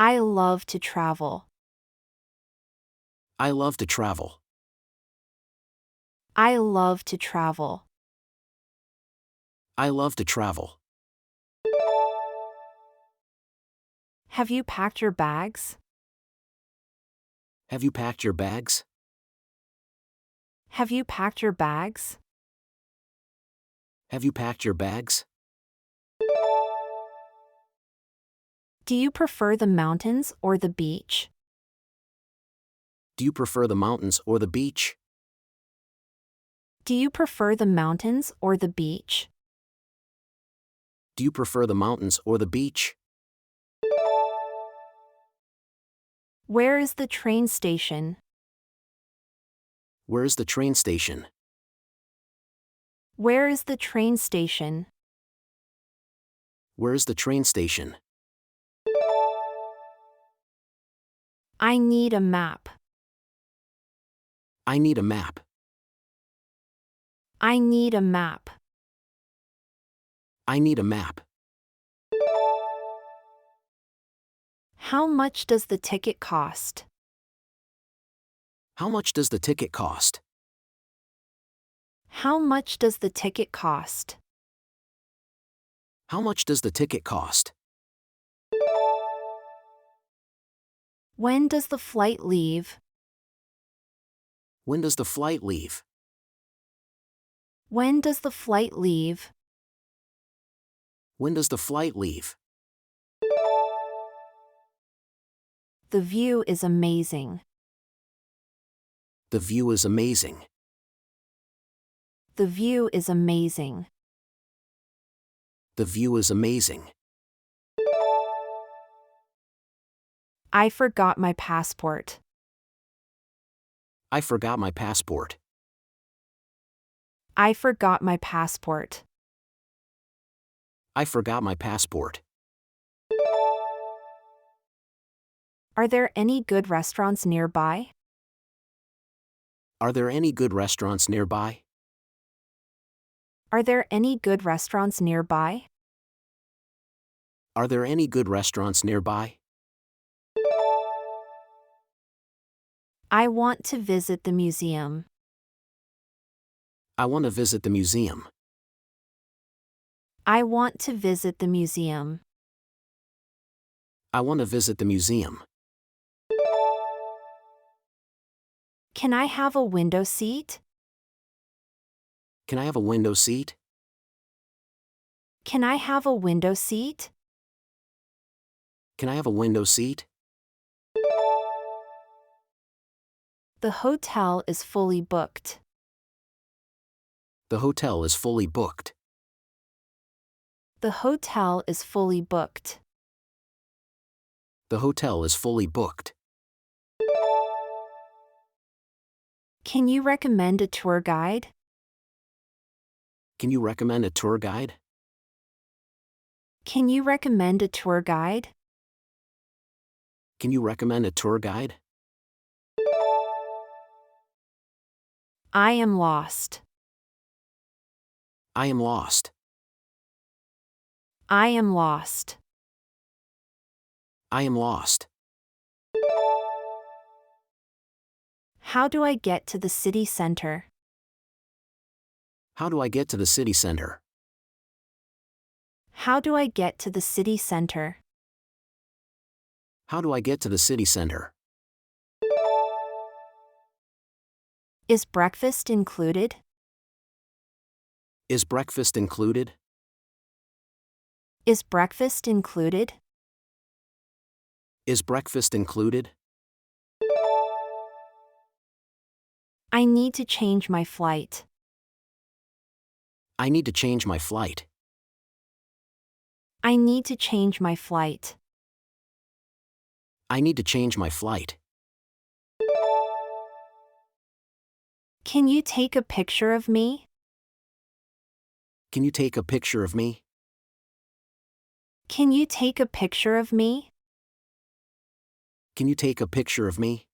I love to travel. I love to travel. I love to travel. I love to travel. Have you packed your bags? Have you packed your bags? Have you packed your bags? Have you packed your bags? Do you prefer the mountains or the beach? Do you prefer the mountains or the beach? Do you prefer the mountains or the beach? Do you prefer the mountains or the beach? Where is the train station? Where is the train station? Where is the train station? Where is the train station? I need a map. I need a map. I need a map. I need a map. How much does the ticket cost? How much does the ticket cost? How much does the ticket cost? How much does the ticket cost? When does the flight leave? When does the flight leave? When does the flight leave? When does the flight leave? The view is amazing. The view is amazing. The view is amazing. The view is amazing. I forgot my passport. I forgot my passport. I forgot my passport. I forgot my passport. Are there any good restaurants nearby? Are there any good restaurants nearby? Are there any good restaurants nearby? Are there any good restaurants nearby? I want to visit the museum. I want to visit the museum. I want to visit the museum. I want to visit the museum. Can I have a window seat? Can I have a window seat? Can I have a window seat? Can I have a window seat? The hotel is fully booked. The hotel is fully booked. The hotel is fully booked. The hotel is fully booked. Can you recommend a tour guide? Can you recommend a tour guide? Can you recommend a tour guide? Can you recommend a tour guide? I am lost. I am lost. I am lost. I am lost. How do I get to the city center? How do I get to the city center? How do I get to the city center? How do I get to the city center? Is breakfast included? Is breakfast included? Is breakfast included? Is breakfast included? I need to change my flight. I need to change my flight. I need to change my flight. I need to change my flight. Can you take a picture of me? Can you take a picture of me? Can you take a picture of me? Can you take a picture of me?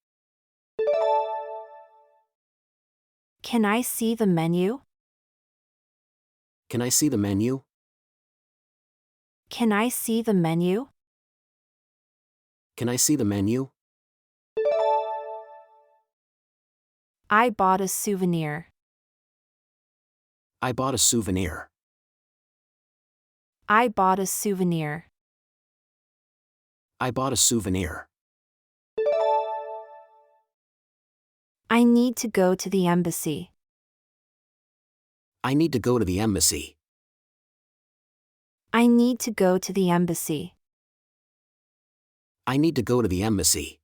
Can I see the menu? Can I see the menu? Can I see the menu? Can I see the menu? I bought a souvenir. I bought a souvenir. I bought a souvenir. I bought a souvenir. I need to go to the embassy. I need to go to the embassy. I need to go to the embassy. I need to go to the embassy.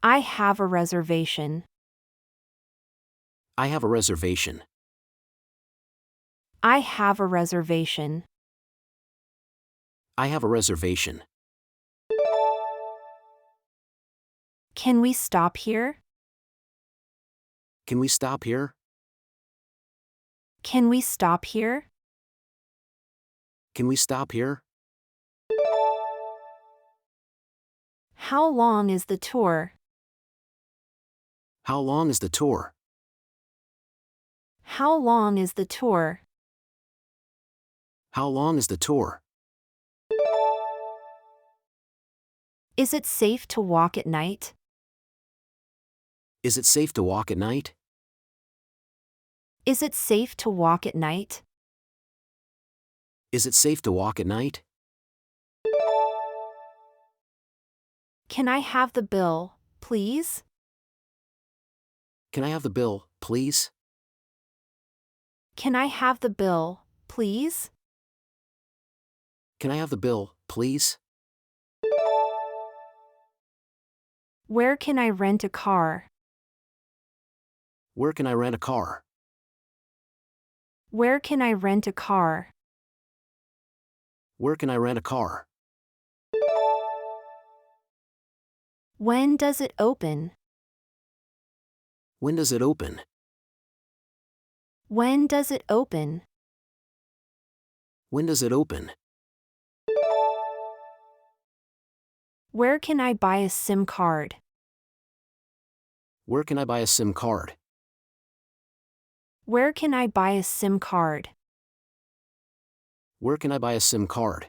I have a reservation. I have a reservation. I have a reservation. I have a reservation. Can we stop here? Can we stop here? Can we stop here? Can we stop here? How long is the tour? How long is the tour? How long is the tour? How long is the tour? Is it safe to walk at night? Is it safe to walk at night? Is it safe to walk at night? Is it safe to walk at night? Can I have the bill, please? Can I have the bill, please? Can I have the bill, please? Can I have the bill, please? Where can I rent a car? Where can I rent a car? Where can I rent a car? Where can I rent a car? When does it open? When does it open? When does it open? When does it open? Where can I buy a SIM card? Where can I buy a SIM card? Where can I buy a SIM card? Where can I buy a SIM card?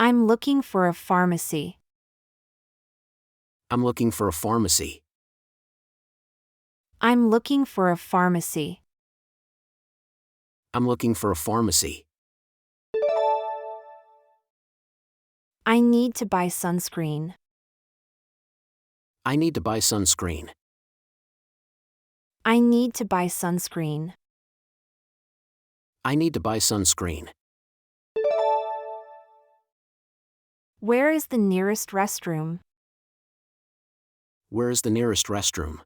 I'm looking for a pharmacy. I'm looking for a pharmacy. I'm looking for a pharmacy. I'm looking for a pharmacy. I need to buy sunscreen. I need to buy sunscreen. I need to buy sunscreen. I need to buy sunscreen. Where is the nearest restroom? Where is the nearest restroom?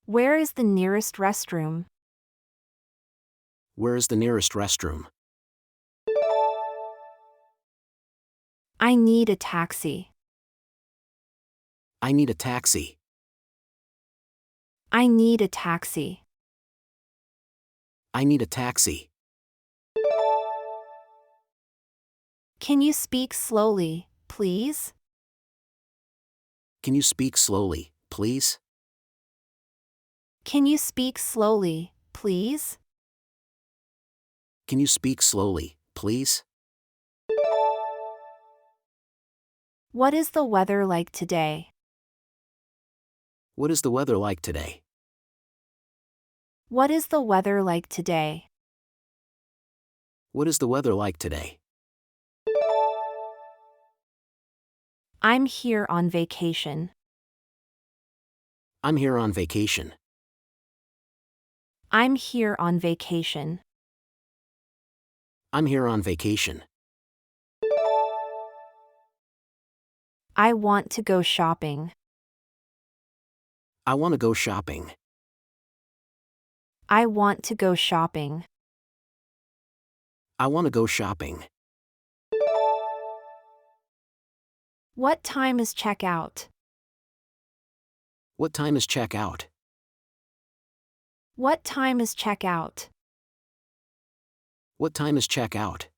Where is the nearest restroom? Where is the nearest restroom? I need a taxi. I need a taxi. I need a taxi. I need a taxi. Can you speak slowly, please? Can you speak slowly, please? Can you speak slowly, please? Can you speak slowly, please? What is the weather like today? What is the weather like today? What is the weather like today? What is the weather like today? I'm here on vacation. I'm here on vacation. I'm here on vacation. I'm here on vacation. I want to go shopping. I want to go shopping. I want to go shopping. I want to go shopping. What time is checkout? What time is checkout? What time is checkout? What time is checkout?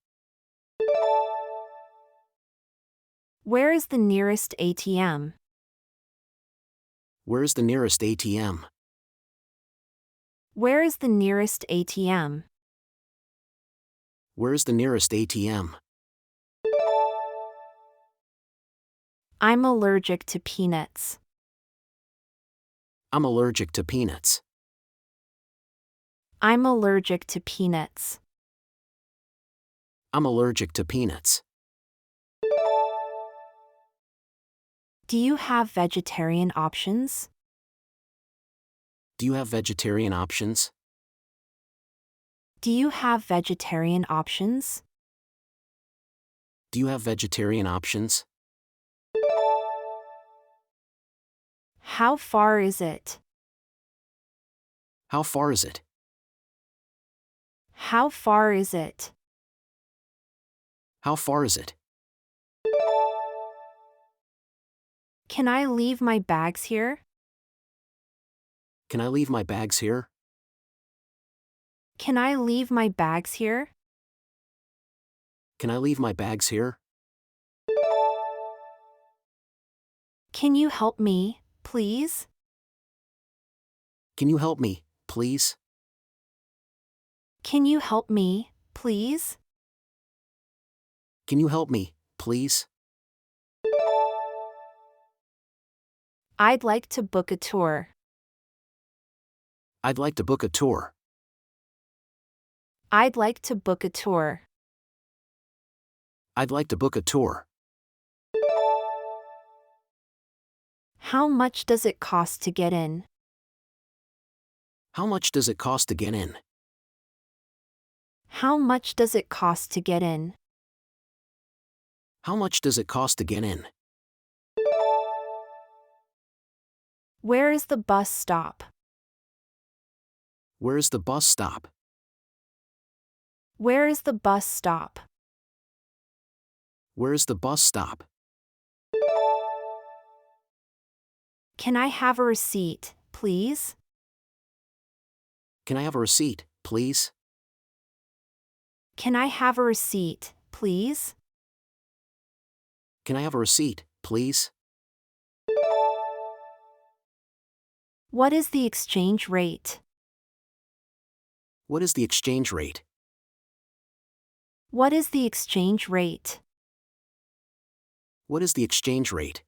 Where is the nearest ATM? Where is the nearest ATM? Where is the nearest ATM? Where is the nearest ATM? I'm allergic to peanuts. I'm allergic to peanuts. I'm allergic to peanuts. I'm allergic to peanuts. Do you have vegetarian options? Do you have vegetarian options? Do you have vegetarian options? Do you have vegetarian options? How far is it? How far is it? How far is it? How far is it? Can I leave my bags here? Can I leave my bags here? Can I leave my bags here? Can I leave my bags here? Can you help me, please? Can you help me, please? Can you help me, please? Can you help me, please? I'd like to book a tour. I'd like to book a tour. I'd like to book a tour. I'd like to book a tour. How much does it cost to get in? How much does it cost to get in? How much does it cost to get in? How much does it cost to get in? Where is the bus stop? Where is the bus stop? Where is the bus stop? Where is the bus stop? Can I have a receipt, please? Can I have a receipt, please? Can I have a receipt, please? Can I have a receipt, please? What is the exchange rate? What is the exchange rate? What is the exchange rate? What is the exchange rate?